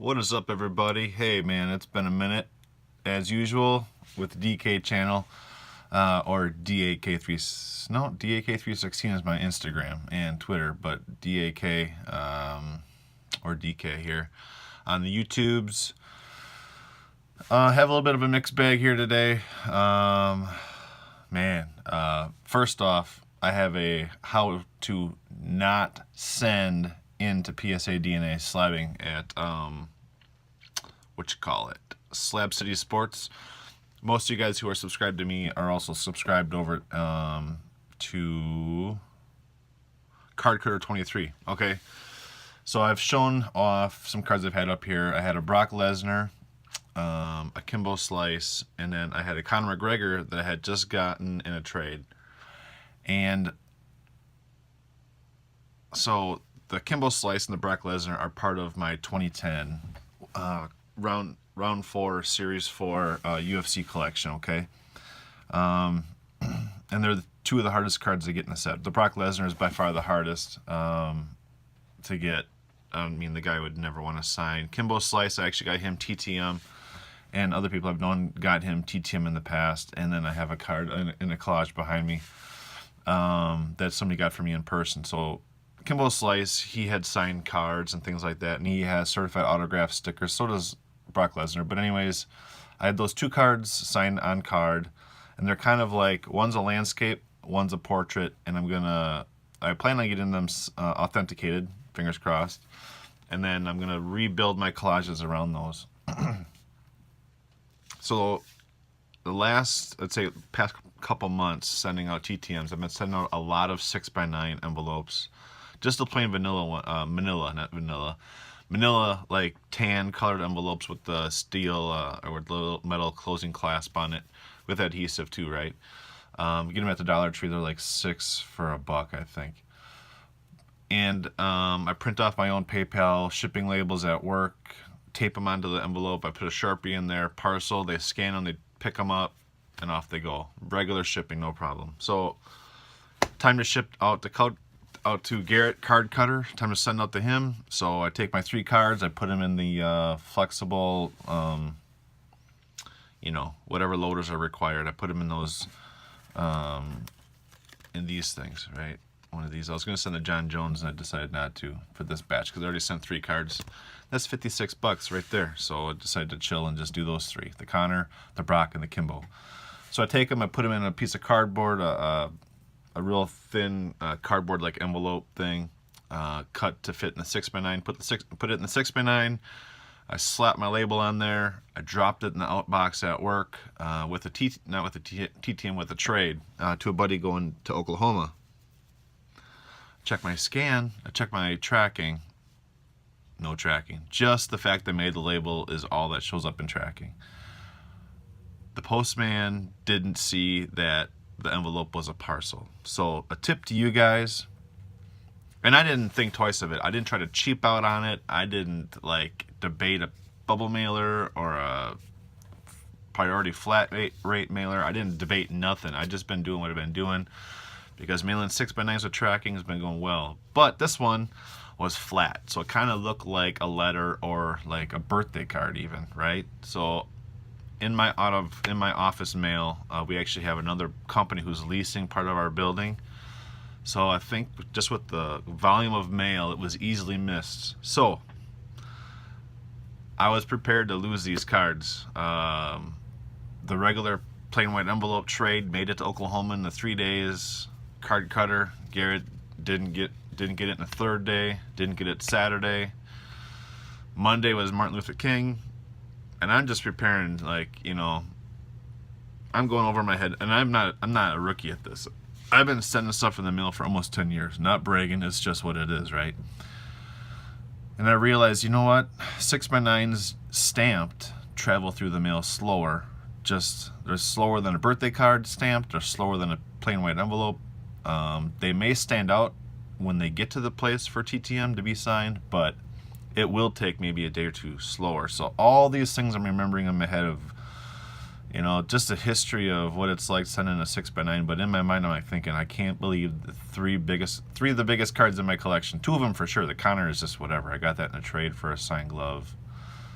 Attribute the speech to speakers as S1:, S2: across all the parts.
S1: What is up, everybody? Hey, man, it's been a minute. As usual, with the DK channel, or DAK3. No, DAK316 is my Instagram and Twitter, but DAK, or DK here on the YouTubes. Have a little bit of a mixed bag here today. First off, I have a how to not send into PSA DNA slabbing at Slab City Sports. Most of you guys who are subscribed to me are also subscribed over to Card Cutter 23. Okay, so I've shown off some cards I've had up here. I had a Brock Lesnar, a Kimbo Slice, and then I had a Conor McGregor that I had just gotten in a trade. And so the Kimbo Slice and the Brock Lesnar are part of my 2010 round 4 series 4 UFC collection. Okay, and they're two of the hardest cards to get in the set. The Brock Lesnar is by far the hardest to get. I mean, the guy would never want to sign. Kimbo Slice, I actually got him TTM, and other people I've known got him TTM in the past. And then I have a card in a collage behind me that somebody got for me in person. So Kimbo Slice, he had signed cards and things like that, and he has certified autograph stickers. So does Brock Lesnar. But anyways, I had those two cards signed on card, and they're kind of like, one's a landscape, one's a portrait, and I plan on getting them authenticated, fingers crossed, and then I'm gonna rebuild my collages around those. So the last, let's say, past couple months sending out TTMs, I've been sending out a lot of 6x9 envelopes, just the plain vanilla one, manila, like tan colored envelopes with the steel or little metal closing clasp on it with adhesive too, right? You get them at the Dollar Tree. They're like $6 for $1, I think. And I print off my own PayPal shipping labels at work, tape them onto the envelope. I put a Sharpie in there, parcel. They scan them, they pick them up, and off they go. Regular shipping, no problem. So time to ship out to Garrett Card Cutter. Time to send out to him. So I take my 3 cards, I put them in the flexible, whatever loaders are required. I put them in those, in these things, right? One of these. I was going to send the John Jones, and I decided not to for this batch because I already sent 3 cards. That's $56 right there. So I decided to chill and just do those 3: the Conor, the Brock, and the Kimbo. So I take them, I put them in a piece of cardboard, a real thin cardboard like envelope thing, cut to fit in the 6x9. Put it in the 6x9. I slapped my label on there. I dropped it in the outbox at work with not with the TTM, with a trade to a buddy going to Oklahoma. Check my scan. I check my tracking. No tracking. Just the fact they made the label is all that shows up in tracking. The postman didn't see that the envelope was a parcel. So a tip to you guys, and I didn't think twice of it. I didn't try to cheap out on it. I didn't debate a bubble mailer or a priority flat rate mailer. I didn't debate nothing. I just been doing what I've been doing because mailing 6x9s with tracking has been going well. But this one was flat, so it kind of looked like a letter or like a birthday card even, right? So in my office mail, we actually have another company who's leasing part of our building. So I think just with the volume of mail, it was easily missed. So I was prepared to lose these cards. The regular plain white envelope trade made it to Oklahoma in the 3 days. Card Cutter, Garrett didn't get it in the 3rd day. Didn't get it Saturday. Monday was Martin Luther King. And I'm just preparing, I'm going over my head, and I'm not a rookie at this. I've been sending stuff in the mail for almost 10 years. Not bragging, it's just what it is, right? And I realized, you know what? 6x9s stamped travel through the mail slower. They're slower than a birthday card stamped. They're slower than a plain white envelope. They may stand out when they get to the place for TTM to be signed, but it will take maybe a day or two slower. So all these things I'm remembering in my head of, just a history of what it's like sending a 6x9. But in my mind, I'm thinking, I can't believe the three of the biggest cards in my collection. 2 of them for sure. The Conor is just whatever. I got that in a trade for a signed glove.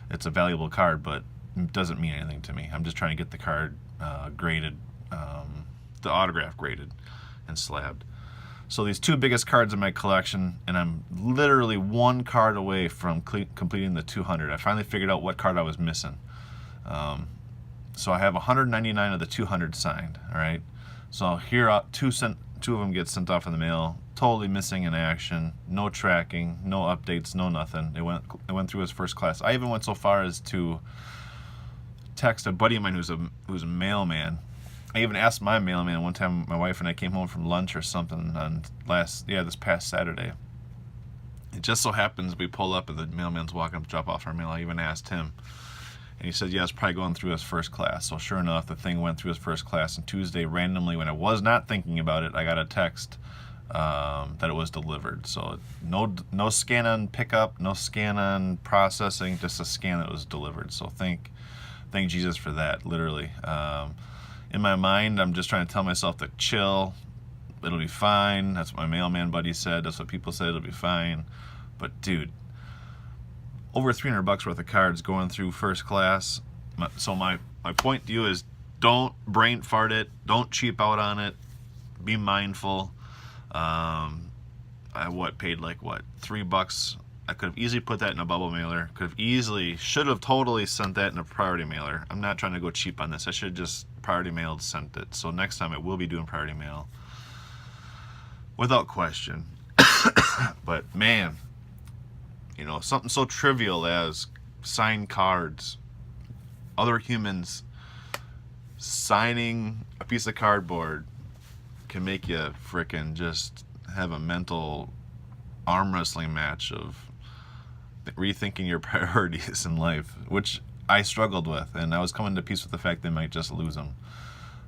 S1: it's a valuable card, but it doesn't mean anything to me. I'm just trying to get the card graded, the autograph graded and slabbed. So these two biggest cards in my collection, and I'm literally one card away from completing the 200. I finally figured out what card I was missing. So I have 199 of the 200 signed. All right. So here, two of them get sent off in the mail. Totally missing in action. No tracking. No updates. No nothing. It went through as first class. I even went so far as to text a buddy of mine who's a mailman. I even asked my mailman one time. My wife and I came home from lunch or something on this past Saturday. It just so happens we pull up and the mailman's walking up to drop off our mail. I even asked him, and he said, yeah, it's probably going through as first class. So sure enough, the thing went through as first class. And Tuesday, randomly, when I was not thinking about it, I got a text that it was delivered. So no scan on pickup, no scan on processing, just a scan that was delivered. So thank Jesus for that, literally. In my mind, I'm just trying to tell myself to chill. It'll be fine. That's what my mailman buddy said. That's what people said. It'll be fine. But dude, over $300 worth of cards going through first class. So my point to you is, don't brain fart it. Don't cheap out on it. Be mindful. I paid like $3. I could have easily put that in a bubble mailer. Should have totally sent that in a priority mailer. I'm not trying to go cheap on this. I should have just priority mailed, sent it. So next time I will be doing priority mail, without question. But man, something so trivial as signed cards, other humans signing a piece of cardboard can make you frickin' just have a mental arm wrestling match of rethinking your priorities in life, which I struggled with, and I was coming to peace with the fact they might just lose them.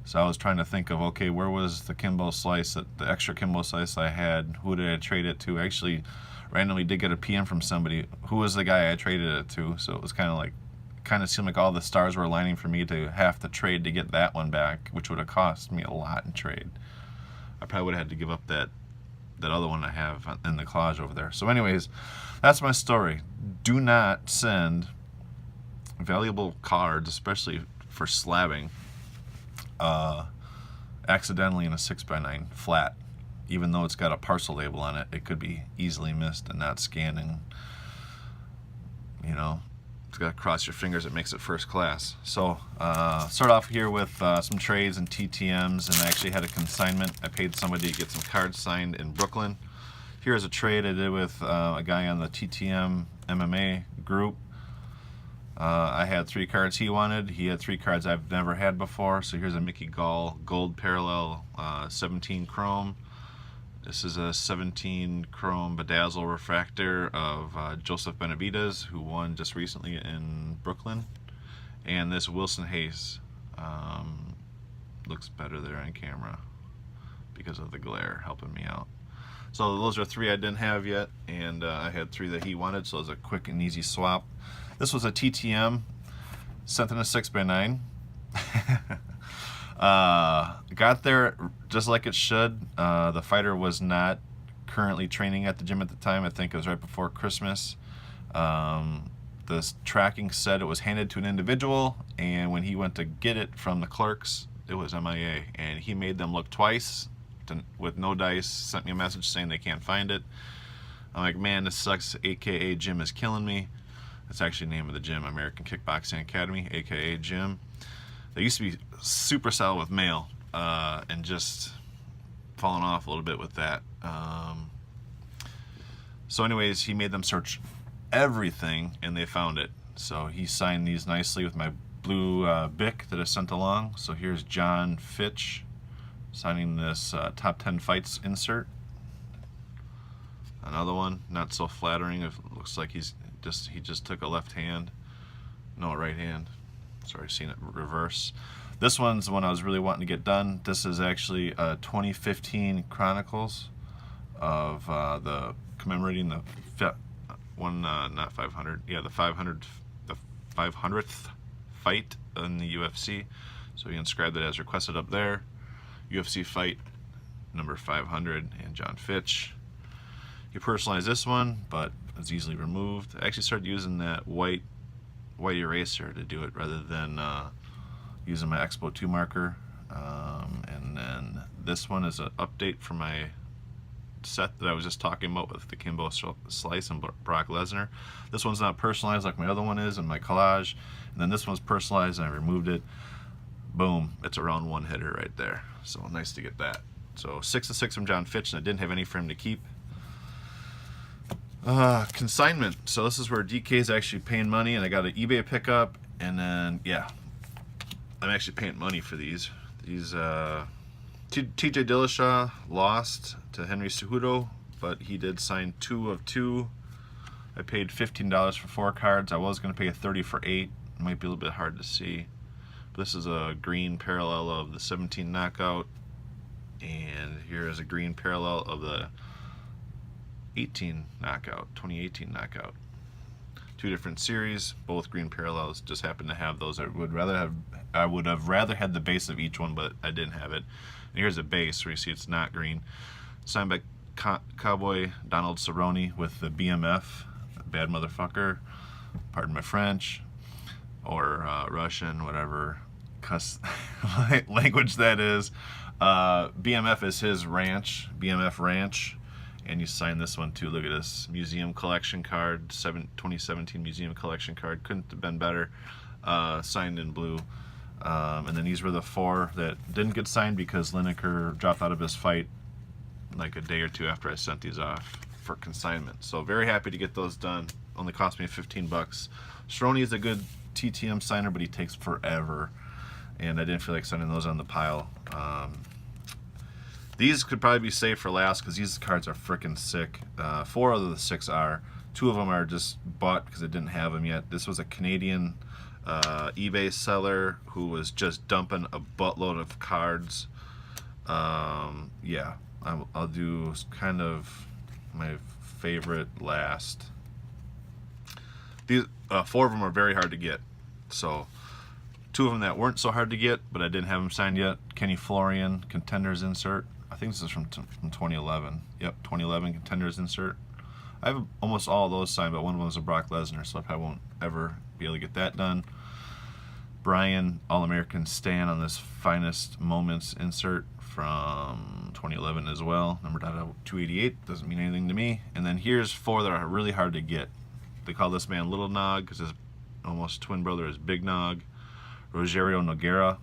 S1: So I was trying to think of, okay, where was the Kimbo slice, the extra Kimbo slice I had? Who did I trade it to? I actually randomly did get a PM from somebody. Who was the guy I traded it to? So it was kind of seemed like all the stars were aligning for me to have to trade to get that one back, which would have cost me a lot in trade. I probably would have had to give up that other one I have in the collage over there. So anyways, that's my story. Do not send valuable cards, especially for slabbing, accidentally in a 6x9 flat. Even though it's got a parcel label on it, it could be easily missed and not scanning. It's got to cross your fingers, it makes it first class. So start off here with some trades and TTMs, and I actually had a consignment. I paid somebody to get some cards signed in Brooklyn. Here's a trade I did with a guy on the TTM MMA group. I had 3 cards he wanted. He had 3 cards I've never had before. So here's a Mickey Gall Gold Parallel 17 Chrome. This is a 17 Chrome Bedazzle Refractor of Joseph Benavidez, who won just recently in Brooklyn. And this Wilson Hayes looks better there on camera because of the glare helping me out. So those are 3 I didn't have yet, and I had 3 that he wanted, so it was a quick and easy swap. This was a TTM, sent in a 6x9. Got there just like it should. The fighter was not currently training at the gym at the time. I think it was right before Christmas. The tracking said it was handed to an individual, and when he went to get it from the clerks, it was MIA, and he made them look twice with no dice, sent me a message saying they can't find it. I'm like, man, this sucks. AKA Gym is killing me. That's actually the name of the gym, American Kickboxing Academy, AKA Gym. They used to be super solid with mail, and just falling off a little bit with that. So anyways, he made them search everything, and they found it. So he signed these nicely with my blue Bic that I sent along. So here's John Fitch signing this top 10 fights insert. Another one, not so flattering. It looks like he just took a left hand, no, right hand. Sorry, seen it reverse. This one's the one I was really wanting to get done. This is actually 2015 Chronicles of the commemorating the not 500, yeah, the 500th fight in the UFC. So he inscribed it as requested up there. UFC fight number 500 and John Fitch. He personalized this one, but it's easily removed. I actually started using that white white eraser to do it rather than using my Expo 2 marker. And then this one is an update for my set that I was just talking about with the Kimbo Slice and Brock Lesnar. This one's not personalized like my other one is in my collage, and then this one's personalized and I removed it. Boom, it's a round one hitter right there. So nice to get that. So 6 of 6 from John Fitch, and I didn't have any for him to keep. Consignment. So this is where DK is actually paying money, and I got an eBay pickup, and then yeah, I'm actually paying money for these. These TJ Dillashaw lost to Henry Cejudo, but he did sign 2 of 2. I paid $15 for 4 cards. I was going to pay $30 for 8. It might be a little bit hard to see. But this is a green parallel of the 17 knockout, and here is a green parallel of the 18 knockout, 2018 knockout. 2 different series, both green parallels. Just happen to have those. I would have rather had the base of each one, but I didn't have it. And here's a base where you see it's not green. Signed by Cowboy Donald Cerrone with the BMF, bad motherfucker, pardon my French, or Russian, whatever cuss language that is. BMF is his ranch, BMF Ranch. And you sign this one too. Look at this museum collection card, 2017 museum collection card. Couldn't have been better. Signed in blue. And then these were the 4 that didn't get signed because Lineker dropped out of his fight like a day or 2 after I sent these off for consignment. So very happy to get those done. Only cost me 15 bucks. Cerrone is a good TTM signer, but he takes forever, and I didn't feel like sending those on the pile. These could probably be saved for last because these cards are freaking sick. 4 out of the 6 are. 2 of them are just bought because I didn't have them yet. This was a Canadian eBay seller who was just dumping a buttload of cards. Yeah, I'll do kind of my favorite last. These 4 of them are very hard to get. So 2 of them that weren't so hard to get, but I didn't have them signed yet. Kenny Florian Contenders insert. I think this is from 2011. Yep, 2011 Contenders insert. I have almost all of those signed, but one of them is a Brock Lesnar, so I probably won't ever be able to get that done. Brian All-American Stan on this Finest Moments insert from 2011 as well. Numbered out of 288. Doesn't mean anything to me. And then here's 4 that are really hard to get. They call this man Little Nog because his almost twin brother is Big Nog. Rogerio Nogueira.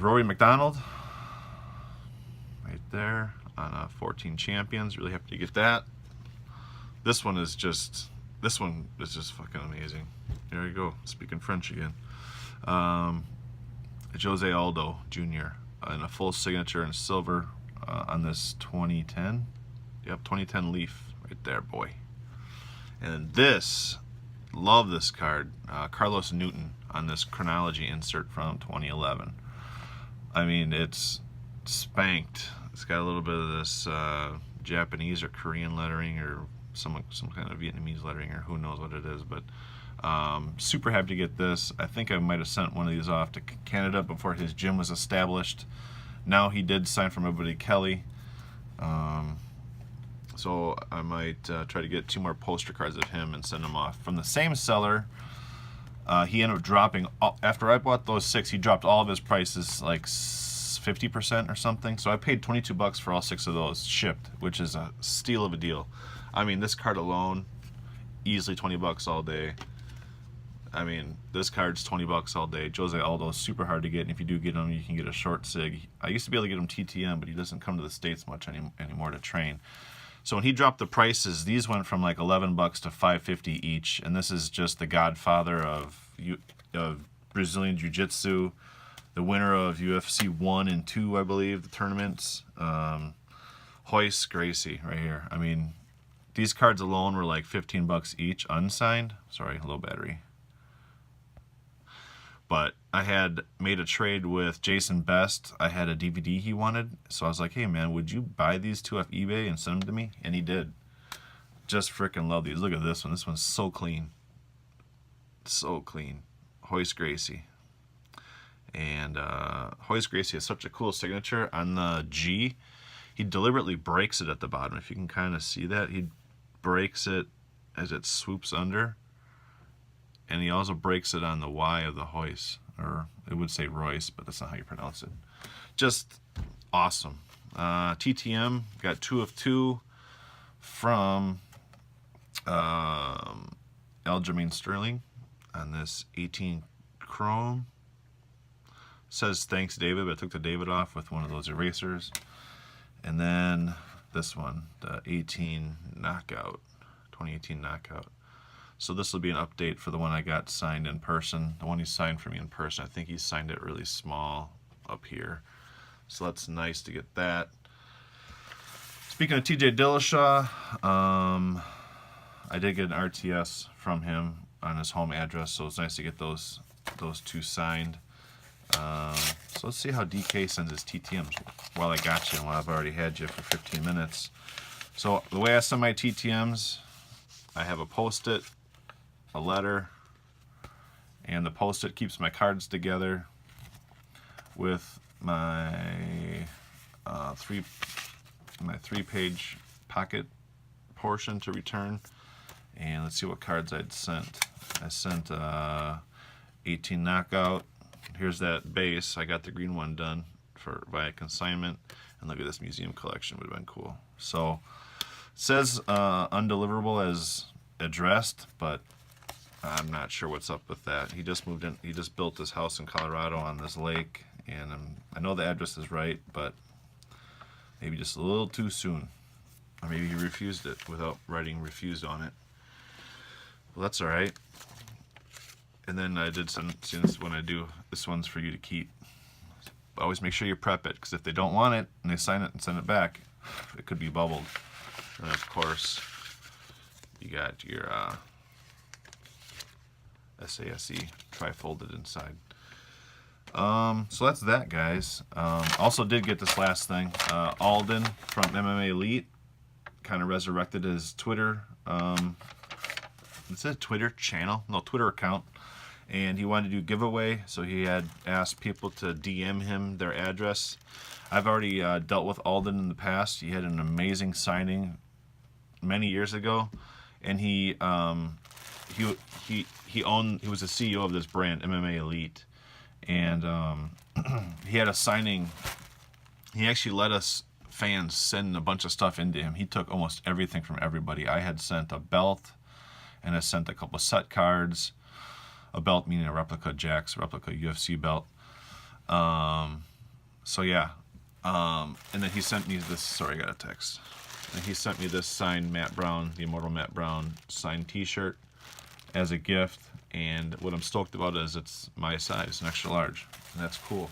S1: Rory McDonald. Right there on 14 Champions. Really happy to get that. This one is just fucking amazing. There you go. Speaking French again. Jose Aldo Jr. In a full signature in silver on this 2010. Yep, 2010 Leaf right there, boy. And this, love this card. Carlos Newton on this chronology insert from 2011. I mean, it's spanked. It's got a little bit of this Japanese or Korean lettering or some kind of Vietnamese lettering or who knows what it is, but super happy to get this. I think I might have sent one of these off to Canada before his gym was established. Now he did sign for my buddy Kelly, so I might try to get 2 more poster cards of him and send them off. From the same seller, he ended up dropping, after I bought those 6, he dropped all of his prices like 50% or something, so I paid 22 bucks for all 6 of those shipped, which is a steal of a deal. I mean, this card alone, easily 20 bucks all day. I mean, this card's 20 bucks all day. Jose Aldo is super hard to get, and if you do get him, you can get a short sig. I used to be able to get him TTM, but he doesn't come to the States much anymore to train. So when he dropped the prices, these went from like 11 bucks to $5.50 each, and this is just the godfather of Brazilian Jiu-Jitsu, the winner of UFC 1 and 2, I believe, the tournaments. Royce Gracie right here. I mean, these cards alone were like 15 bucks each, unsigned. Sorry, low battery. But I had made a trade with Jason Best. I had a DVD he wanted, so I was like, hey man, would you buy these 2 off eBay and send them to me? And he did. Just freaking love these. Look at this one. This one's so clean. So clean. Royce Gracie. And Royce Gracie has such a cool signature. On the G, he deliberately breaks it at the bottom. If you can kind of see that, he breaks it as it swoops under. and he also breaks it on the Y of the Hoist, or it would say Royce, but that's not how you pronounce it. Just awesome. TTM got 2 of 2 from Aljamain Sterling on this 18 Chrome. Says thanks David, but I took the David off with one of those erasers. And then this one, the 2018 Knockout. So this will be an update for the one I got signed in person. The one he signed for me in person, I think he signed it really small up here. So that's nice to get that. Speaking of TJ Dillashaw, I did get an RTS from him on his home address, so it's nice to get those 2 signed. So let's see how DK sends his TTMs while I got you and while I've already had you for 15 minutes. So the way I send my TTMs, I have a Post-it, a letter, and the Post-it keeps my cards together with my 3-page pocket portion to return. And let's see what cards I'd sent. I sent 18 Knockout. Here's that base. I got the green one done via consignment. And look at this museum collection. Would have been cool. So it says undeliverable as addressed, but I'm not sure what's up with that. He just moved in. He just built this house in Colorado on this lake, and I know the address is right, but maybe just a little too soon. Or maybe he refused it without writing refused on it. Well, that's all right. And then I did send, since when I do, this one's for you to keep. Always make sure you prep it, because if they don't want it and they sign it and send it back, it could be bubbled. And of course, you got your SASE tri-folded inside. So that's that, guys. Also did get this last thing. Alden from MMA Elite kind of resurrected his Twitter. Is it a Twitter channel? No, Twitter account. And he wanted to do giveaway, so he had asked people to DM him their address. I've already dealt with Alden in the past. He had an amazing signing many years ago, and he was the CEO of this brand, MMA Elite, and he had a signing. He actually let us fans send a bunch of stuff into him. He took almost everything from everybody. I had sent a belt, and I sent a couple of set cards. A belt meaning a replica Jax, replica UFC belt. So yeah, and then he sent me this. Sorry, I got a text. And he sent me this signed Matt Brown, the Immortal Matt Brown signed T-shirt as a gift. And what I'm stoked about is it's my size, an extra large, and that's cool.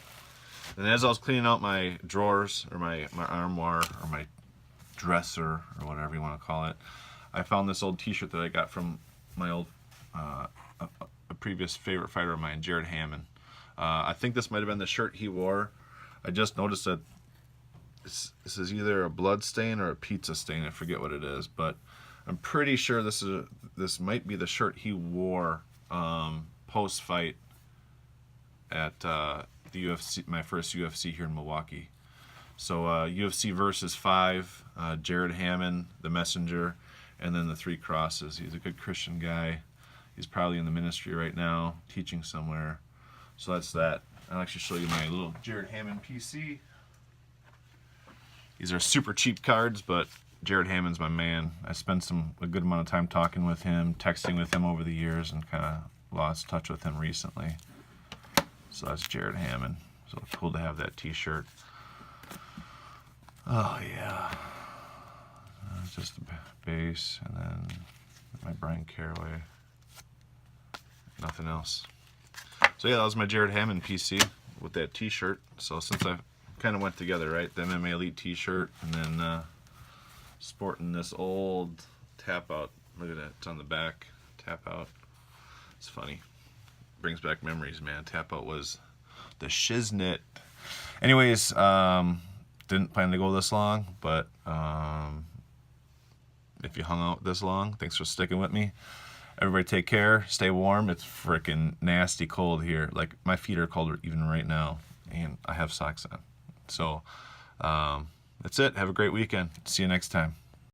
S1: And as I was cleaning out my drawers or my armoire or my dresser or whatever you want to call it, I found this old T-shirt that I got from my old a previous favorite fighter of mine, Jared Hammond. I think this might have been the shirt he wore. I just noticed that this is either a blood stain or a pizza stain. I forget what it is, but I'm pretty sure this might be the shirt he wore post fight at the UFC, my first UFC here in Milwaukee. So UFC versus 5, Jared Hammond, the Messenger, and then the 3 crosses. He's a good Christian guy. He's probably in the ministry right now, teaching somewhere. So that's that. I'll actually show you my little Jared Hammond PC. These are super cheap cards, but Jared Hammond's my man. I spent a good amount of time talking with him, texting with him over the years, and kind of lost touch with him recently. So that's Jared Hammond. So cool to have that T-shirt. Oh yeah. Just the base, and then my Brian Caraway. Nothing else. So yeah, that was my Jared Hammond PC with that T-shirt. So since I kind of went together, right, the MMA Elite T-shirt, and then sporting this old Tap Out. Look at that, it's on the back. Tap Out. It's funny. Brings back memories, man. Tap Out was the shiznit. Anyways, didn't plan to go this long, but if you hung out this long, thanks for sticking with me. Everybody take care, stay warm. It's freaking nasty cold here. Like, my feet are colder even right now, and I have socks on. So that's it. Have a great weekend. See you next time.